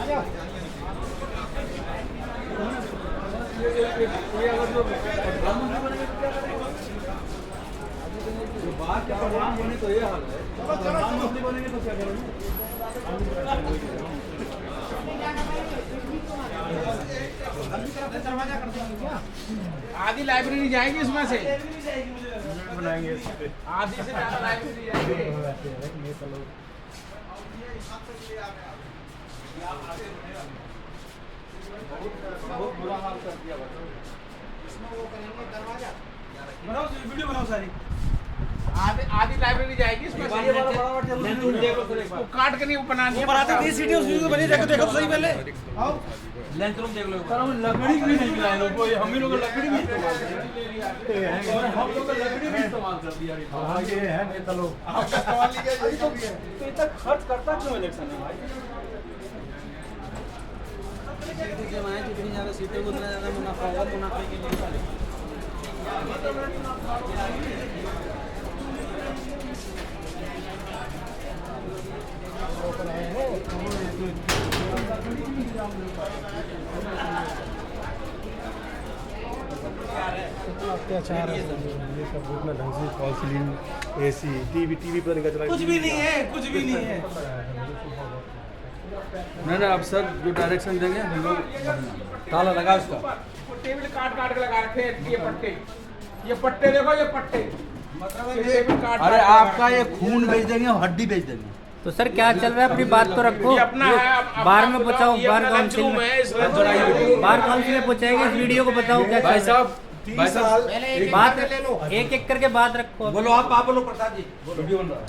तो ये हाल है, प्रधानमंत्री बनेंगे तो क्या करेंगे? आधी लाइब्रेरी जाएगी इसमें से, बनाएंगे आधी से ज्यादा लाइब्रेरी जाएगी। बहुत बुरा हाल कर दिया इसमें। वो करेंगे दरवाजा बनाओ, वीडियो बनाओ सारी। आधी लाइब्रेरी जाएगी इसमें से। वो काट के नहीं बनानी है, बनाते 30 वीडियो बनी। देखो देखो तो सही पहले आओ लेंथ रूम देख लो। सर हम लकड़ी भी नहीं मिला इन लोगों को, हम ही लोग लकड़ी भी इस्तेमाल कर दिया। हम लोग लकड़ी भी इस्तेमाल कर दिया। हाँ ये है नेता लोग तो इतना खर्च करता क्यों इलेक्शन में भाई? जितनी ज़्यादा सीटें उतना ज़्यादा मुनाफा होगा, मुनाफे के लिए अत्याचार है ये सब। इतना ढंग से फॉल सीलिंग, एसी, टीवी पर निकल चला। कुछ भी नहीं है, कुछ भी नहीं है। नहीं अब सर जो डायरेक्शन देंगे हम लोग ताला लगा उसका। टेबल काट काट के लगा रखे हैं। ये पट्टे देखो, ये पट्टे मतलब अरे आपका ये खून बेच देंगे, हड्डी बेच देंगे। तो सर क्या चल रहा है, अपनी बात तो रखो। ये अपना है, बाहर में पहुंचाओ, बाहर लंच काउंसिल रूम में, है, इस बाहर काउंसिल में पहुंचाएंगे। इस वीडियो को बताओ क्या भाई चल रहा साहब, भाई साहब है। बात एक एक करके बात रखो। बोलो, आप बोलो प्रसाद जी, वीडियो बन रहा है।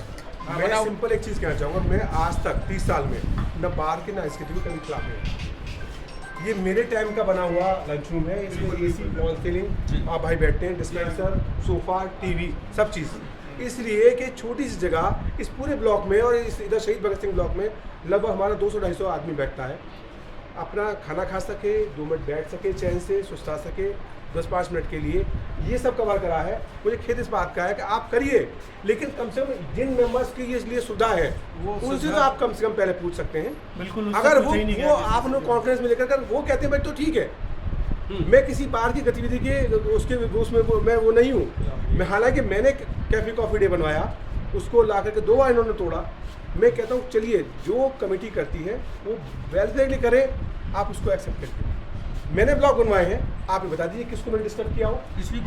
मैं सिंपल एक चीज़ कहना चाहूँगा, मैं आज तक 30 साल में न बार के ना इसके भी कभी खिलाफ नहीं। ये मेरे टाइम का बना हुआ लंच रूम है। इसमें एसी, वॉल सीलिंग, आप भाई बैठते हैं, डिस्पेंसर, सोफा, टीवी, सब चीज़। इसलिए कि छोटी सी जगह इस पूरे ब्लॉक में और इस इधर शहीद भगत सिंह ब्लॉक में लगभग हमारा 200-250 आदमी बैठता है। अपना खाना खा सके, 2 मिनट बैठ सके, चैन से सुस्ता सके 10-5 मिनट के लिए, ये सब कवर करा है। मुझे खेद इस बात का है कि आप करिए, लेकिन कम से कम जिन मेंबर्स की ये लिए सुविधा है उनसे तो आप कम से कम पहले पूछ सकते हैं। बिल्कुल, अगर वो आप लोग कॉन्फ्रेंस में लेकर कर वो कहते हैं भाई तो ठीक है, मैं किसी बाहर की गतिविधि के उसके उसमें मैं वो नहीं हूँ। मैं हालांकि मैंने कैफ़े कॉफ़ी डे बनवाया, उसको ला करके 2 बार इन्होंने तोड़ा। मैं कहता हूँ चलिए जो कमेटी करती है वो वेलफेयर के लिए करे, आप उसको एक्सेप्ट करते हैं। मैंने ब्लॉग बनवाए हैं, आप ही बता दीजिए किसको मैंने डिस्टर्ब किया हो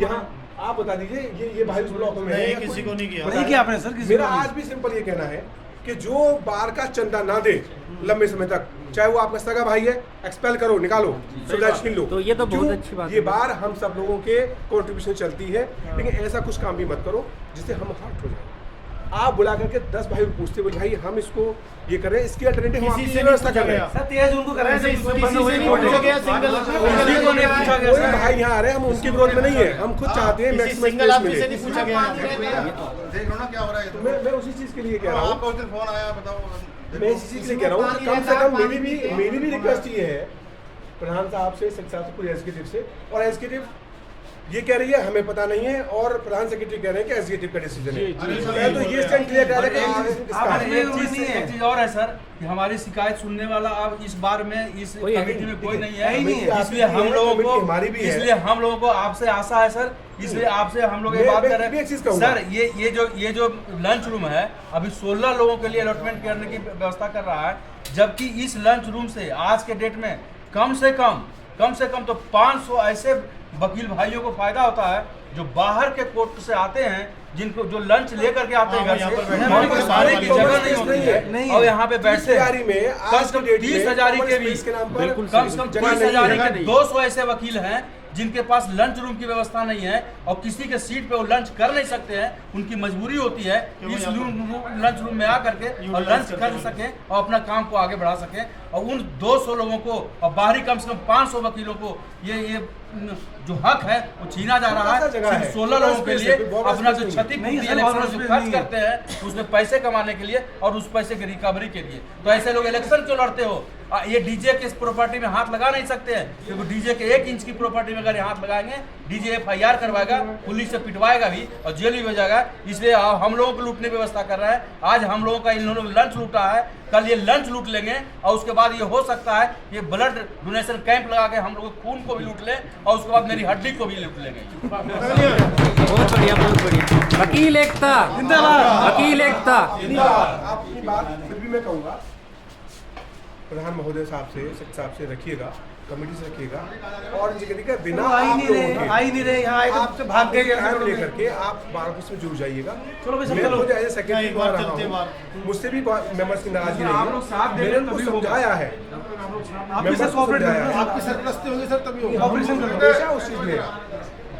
यहाँ, आप बता दीजिए। ये भाई उस ब्लॉक में है, किसी को नहीं किया। नहीं किया आपने सर। मेरा आज भी सिंपल ये कहना है कि जो बार का चंदा ना दे लंबे समय तक, चाहे वो आपका सगा भाई है, एक्सपेल करो, निकालो, सुविधा छीन लो। तो ये तो बहुत अच्छी बात है। ये बार हम सब लोगों के कंट्रीब्यूशन चलती है, लेकिन ऐसा कुछ काम भी मत करो जिससे हम हर्ट हो जाए। आप बुला करके 10 भाई पूछते बोले भाई हम इसको ये कर रहे हैं, इसकी अल्टरनेटिव हम आपकी व्यवस्था कर रहे हैं। सर 13 जून को कर रहे हैं, कोई भाई यहाँ आ रहे हैं, हम उनके विरोध में नहीं है, हम खुद चाहते हैं मैक्सिमम स्पेस मिले। पूछा गया। देख लो ना क्या हो रहा है। मैं उसी चीज के लिए कह रहा हूँ, आपका उस दिन फोन आया, बताओ। मैं इसी चीज के लिए कह रहा हूँ कि कम से कम मेरी भी रिक्वेस्ट ये है प्रधान साहब से, सेक्रेटरी साहब से, पूरे एग्जीक्यूटिव से। और एग्जीक्यूटिव ये कह रही है हमें पता नहीं है, और प्रधान सेक्रेटरी कह रहे हैं कि एग्जीक्यूटिव का डिसीजन है। तो ये स्टैंड क्लियर कर रहे हैं कि एक चीज और है सर कि हमारी शिकायत सुनने वाला अब इस बार में इस कमेटी में कोई नहीं है, इसलिए हम लोगों को आपसे आशा है सर, इसलिए आपसे हम लोग ये बात कर रहे हैं सर। ये जो लंच रूम है अभी 16 लोगों के लिए अलॉटमेंट करने की व्यवस्था कर रहा है, जबकि इस लंच रूम से आज के डेट में कम से कम तो 500 ऐसे वकील भाइयों को फायदा होता है जो बाहर के कोर्ट से आते हैं, जिनको जो लंच लेकर के आते हैं घर से, उनको सारे की जगह नहीं होती है और यहाँ पे बैठते हैं। कम से कम 30,000 के भी, कम से कम 30,000 के 200 ऐसे वकील हैं जिनके पास लंच रूम की व्यवस्था नहीं है और किसी के सीट पे वो लंच कर नहीं सकते हैं। उनकी मजबूरी होती है इस लंच रूम में आकर के और लंच कर सकें और अपना काम को आगे बढ़ा सकें। और उन 200 लोगों को और बाहरी कम से कम 500 वकीलों को ये जो हक है वो छीना जा रहा है। सिर्फ 16 लोगों के लिए अपना जो क्षतिपूर्ति इलेक्शन जो खर्च करते हैं उसमें पैसे कमाने के लिए और उस पैसे की रिकवरी के लिए, तो ऐसे लोग इलेक्शन क्यों लड़ते हो? ये डीजे के इस प्रॉपर्टी में हाथ लगा नहीं सकते हैं, क्योंकि डीजे के 1 इंच की प्रॉपर्टी में अगर हाथ लगाएंगे डीजे FIR करवाएगा, पुलिस से पिटवाएगा भी और जेल भी भेजाएगा। इसलिए हम लोगों को लूटने की व्यवस्था कर रहा है। आज हम लोगों का इन लोगों ने लंच लूटा है, कल ये लंच लूट लेंगे और उसके बाद ये हो सकता है ये ब्लड डोनेशन कैंप लगा के हम लोग खून को भी लूट ले और उसके बाद मेरी हड्डी को भी लूट लेंगे। बहुत बढ़िया, बहुत बढ़िया। वकील एकता जिंदाबाद, वकील एकता। आपकी बात फिर भी मैं कहूँगा, प्रधान महोदय साहब से, सेक्रेटरी साहब से रखिएगा, कमेटी से रखिएगा, और जिक्र बिना आ ही नहीं रहे यहाँ आए तो आप भाग के टाइम लेकर के आप बार ऑफिस में जुड़ जाइएगा। चलो भाई, सब मैं चलो। खुद एज ए सेक्रेटरी एक बार रहा चलते हूँ, हैं। मुझसे भी मेंबर्स की नाराजगी आप लोग साथ रही दे है, रहे मैंने तभी उनको होगा। समझाया है, आपके साथ कोऑपरेट समझाया करना, है। आपकी सरपरस्ती होगी सर तभी होगा। ऑपरेशन हमेशा उस चीज़ में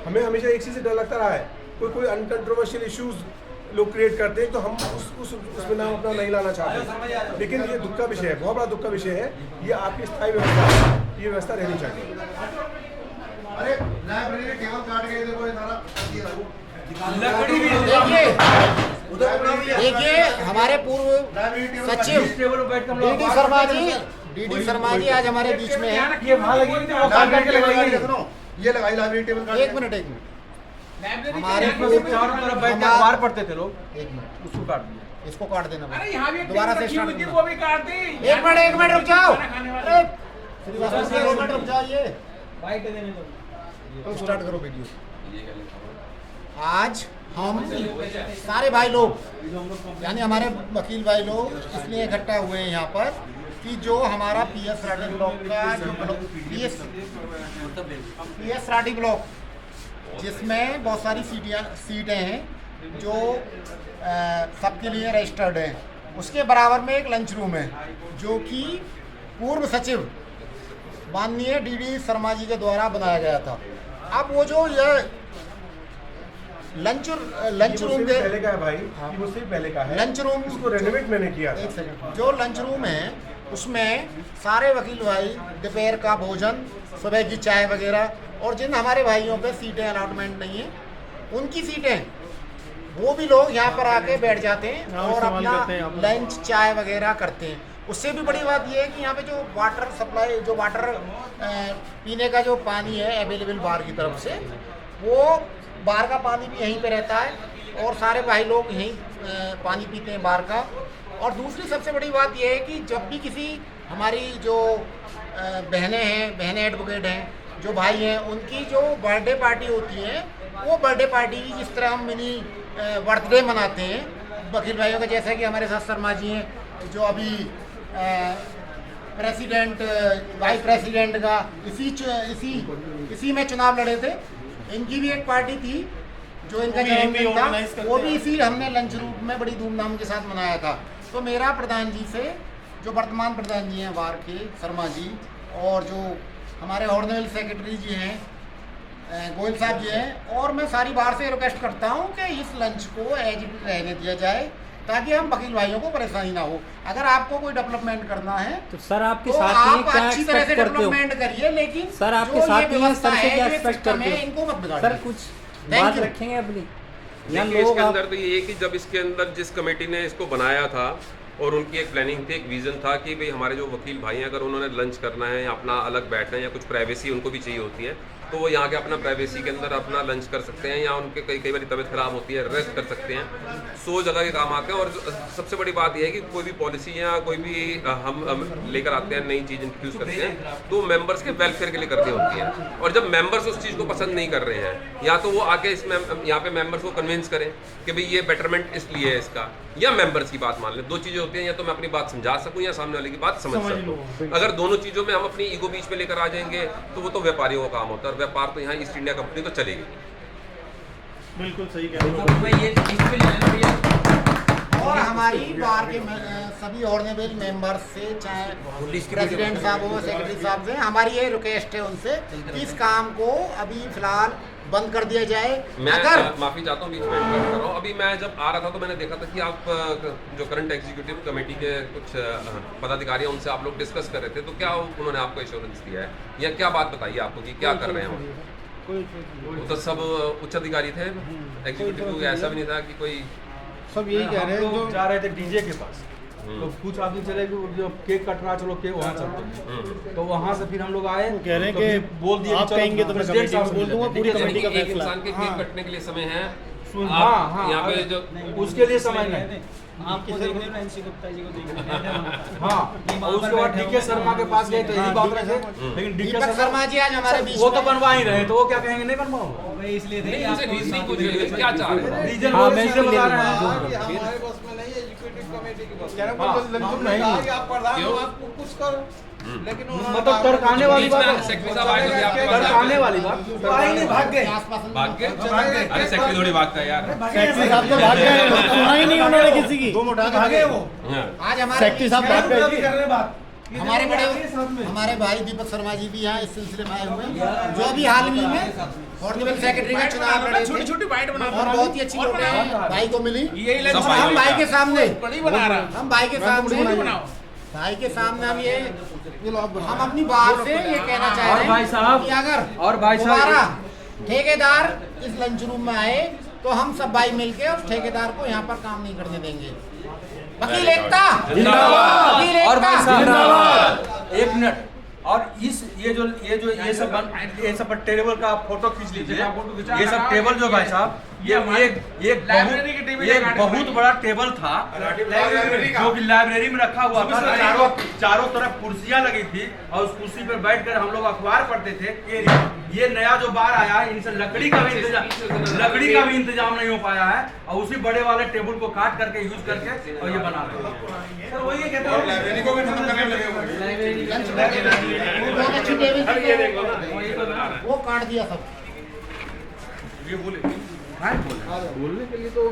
हमें हमेशा एक चीज़ से डर लगता रहा है, कोई अनकंट्रोवर्शियल इश्यूज लोग क्रिएट करते हैं तो हम उसमें नाम अपना नहीं लाना चाहते, लेकिन ये दुख का विषय है, बहुत बड़ा दुख का विषय है। ये आपकी स्थायी व्यवस्था है, ये व्यवस्था रहनी चाहिए। अरे लाइब्रेरी के टेबल काट के देखो ये सारा ये लकड़ी भी देखिए हमारे पूर्व सचिव टेबल पर बैठ के हम लोग डीडी शर्मा जी आज हमारे बीच में हैं। ये वहाँ लगी हुई थी, वो काट करके लगाएंगे। ये लगाई लाइब्रेरी टेबल काट एक मिनट हमारे चारों तरफ बैठ के अखबार पढ़ते थे लोग, एक मिनट उसको काट दिया। इसको काट देना अरे भाई। यहाँ भी एक दोबारा टेबल से रखी हुई स्टार्ट थी, करना। वो भी काट दी। एक मिनट रुक जाओ, खाने वाले। अरे श्रीवास्तव जी, एक मिनट रुक जाइए, बाइट देने दो। तुम स्टार्ट करो वीडियो। आज हम सारे भाई लोग यानी हमारे वकील भाई लोग इसलिए इकट्ठा हुए हैं यहाँ पर कि जो हमारा पीएस राठी ब्लॉक का जो पीएस राठी ब्लॉक जिसमें बहुत सारी सीटें हैं जो सबके लिए रजिस्टर्ड हैं, उसके बराबर में एक लंच रूम है जो कि पूर्व सचिव माननीय डीडी शर्मा जी के द्वारा बनाया गया था। अब वो जो यह लंच रूम के पहले का है भाई, ये मुझसे भी पहले का है। लंच रूम उसको रेनोवेट मैंने किया था। एक सेकंड, जो लंच रूम है उसमें सारे वकील भाई दोपहर का भोजन, सुबह की चाय वगैरह, और जिन हमारे भाइयों पे सीटें अलॉटमेंट नहीं है उनकी सीटें वो भी लोग यहाँ पर आके बैठ जाते हैं और अपना लंच चाय वगैरह करते हैं। उससे भी बड़ी बात यह है कि यहाँ पे जो वाटर सप्लाई, जो वाटर पीने का जो पानी है अवेलेबल बार की तरफ से, वो बार का पानी भी यहीं पे रहता है और सारे भाई लोग यहीं पानी पीते हैं बार का। और दूसरी सबसे बड़ी बात यह है कि जब भी किसी हमारी जो बहनें एडवोकेट हैं, जो भाई हैं, उनकी जो बर्थडे पार्टी होती है, वो बर्थडे पार्टी जिस तरह हम मिनी बर्थडे मनाते हैं वकील भाइयों का, जैसा कि हमारे साथ शर्मा जी हैं जो अभी प्रेसिडेंट वाइस प्रेसिडेंट का इसी में चुनाव लड़े थे, इनकी भी एक पार्टी थी जो इनका जन्मदिन था, वो भी इसी हमने लंच रूम में बड़ी धूमधाम के साथ मनाया था। तो मेरा प्रधान जी से, जो वर्तमान प्रधान जी हैं वार के शर्मा जी, और जो हमारे ऑर्डिनल सेक्रेटरी जी हैं गोयल साहब जी हैं, और मैं सारी बार से रिक्वेस्ट करता हूं कि इस लंच को एज इट रहने दिया जाए ताकि हम वकील भाइयों को परेशानी ना हो। अगर आपको कोई डेवलपमेंट करना है तो सर आपके तो साथ आप में क्या अच्छी तरह से एक्सपेक्ट करते हो? डेवलपमेंट करिए, लेकिन सर आपके जो साथ ये में व्यवस्था सर से है, क्या जो एक्सपेक्ट सिस्टम करते है, हो? इनको मत बिगाड़िए। सर कुछ Thank बात you. रखेंगे अपनी या देखिए, लोग इसके आप अंदर तो ये है कि जब इसके अंदर जिस कमेटी ने इसको बनाया था और उनकी एक प्लानिंग थी, एक विजन था कि भाई हमारे जो वकील भाई हैं, अगर उन्होंने लंच करना है या अपना अलग बैठना है या कुछ प्राइवेसी उनको भी चाहिए होती है, तो वो यहाँ के अपना प्राइवेसी के अंदर अपना लंच कर सकते हैं, या उनके कई बार तबीयत खराब होती है, रेस्ट कर सकते हैं, 100 जगह के काम आते हैं। और सबसे बड़ी बात यह है कि कोई भी पॉलिसी या कोई भी हम लेकर आते हैं, नई चीज़ इंट्रोड्यूस करते हैं, तो मेंबर्स के वेलफेयर के लिए करनी होती है। और जब मेंबर्स उस चीज़ को पसंद नहीं कर रहे हैं, या तो वो आके इसमें यहाँ पे मेंबर्स को कन्विंस करें कि भाई ये बेटरमेंट इसलिए है इसका, या मेंबर्स की बात मान लें। 2 चीज़ें होती हैं, या तो मैं अपनी बात समझा सकूँ या सामने वाले की बात समझ सकूँ। अगर दोनों चीज़ों में हम अपनी ईगो बीच में लेकर आ जाएंगे तो वो तो व्यापारियों का काम होता है, और व्यापार तो यहाँ ईस्ट इंडिया कंपनी तो चलेगी। बिल्कुल सही कह रहे हो। और हमारी बार के सभी ऑर्डिनरी मेंबर्स से, चाहे प्रेसिडेंट साहब हो, सेक्रेटरी साहब से, हमारी ये रिक्वेस्ट है उनसे कि इस काम को अभी फिलहाल बंद कर दिया जाए। मैं अगर माफ़ी चाहता हूँ, बीच में इंटरप्ट कर रहा हूँ। अभी मैं जब आ रहा था तो मैंने देखा था कि आप जो करंट एग्जीक्यूटिव कमेटी के कुछ पदाधिकारी हैं, उनसे आप लोग डिस्कस कर रहे थे, तो क्या उन्होंने आपको एश्योरेंस दिया है या क्या बात बताइए आपको कि क्या कर रहे हैं? वो तो सब उच्च अधिकारी थे, एग्जीक्यूटिव को ऐसा भी नहीं था कि कोई सब यही कह रहे हैं हम जो लोग जा रहे थे डीजे के पास, तो कुछ आदमी चले कि जो केक कट रहा, चलो केक वहाँ चलते हैं, तो वहाँ से फिर हम लोग आए, कह रहे हैं तो कि फिर बोल दिए आप कहेंगे तो मैं प्रेसिडेंट कमेटी साहब को से बोल दूंगा, मिले थे। पूरी यानी कमेटी कि का एक फैसला। इंसान के केक कटने के लिए समय है, हाँ हाँ, यहाँ पे अगर जो उसके लिए समय नहीं, आपको देखने में एनसी गुप्ता जी को देखने गए थे वहाँ पर। हाँ, और उसके बाद डीके शर्मा के पास गए तो यही बात रहे, लेकिन डीके दीपक शर्मा जी आज हमारे बीच वो तो में बनवा ही रहे, तो वो क्या कहेंगे नहीं बनवाओ। वही इसलिए थे कि इनसे आपको रीजनिंग साथ पूछ में रहे थे, क्या चाह रहे हैं? डीजल हाँ, वो मैं इसलिए इसलिए बता ले रहे लूँगा। हैं। हमारे बस में नहीं है, एग्जीक्यूटिव कमेटी की बस। नहीं। आप प्रधान हो, आप कुछ करो, लेकिन मतलब टरकाने वाली बात है। सेक्रेटरी साहब आए तो क्या आपके पास टरकाने वाली बात, भाई नहीं भाग गए। भाग गए? अरे सेक्रेटरी थोड़ी भागता है यार। सेक्रेटरी साहब तो भाग गए, सुना ही नहीं उन्होंने किसी की। भागे वो। हाँ। आज हमारे सेक्रेटरी साहब भाग गए जी। कर रहे बात। हमारे बड़े हमारे भाई दीपक शर्मा जी भी यहाँ इस सिलसिले में आए हुए हैं, जो अभी हाल ही में ऑर्डिनल सेक्रेटरी का चुनाव लड़े थे छोटी बाइट बना और बहुत ही अच्छी वोटें भाई को मिली। यही अब हम भाई के सामने बड़ी बना रहा। हम भाई के सामने भाई के सामने हम अपनी बात से ये कहना चाह और रहे भाई हैं साहब, कि अगर और भाई साहब, दोबारा ठेकेदार इस लंच रूम में आए तो हम सब भाई मिलके उस ठेकेदार को यहाँ पर काम नहीं करने देंगे। वकील एकता जिंदाबाद। वकील और भाई एकता साहब, जिंदाबाद। एक मिनट, और इस ये सब टेबल का आप फोटो खींच लीजिए। ये सब टेबल जो भाई साहब, ये एक लाइब्रेरी की टीवी एक बहुत बड़ा टेबल था जो कि लाइब्रेरी में रखा हुआ था। चारों तरफ कुर्सियां लगी थी और उस कुर्सी पर बैठकर हम लोग अखबार पढ़ते थे। ये नया जो बार आया है, इनसे लकड़ी का भी इंतजाम नहीं हो पाया है, और उसी बड़े वाले टेबल को काट करके यूज करके और ये बना रहे हैं। सर वही कहते हैं लाइब्रेरी को भी खत्म करने लगे हुए हैं। वो बहुत अच्छी टेबल थी, वो काट दिया सब। बोलने के लिए तो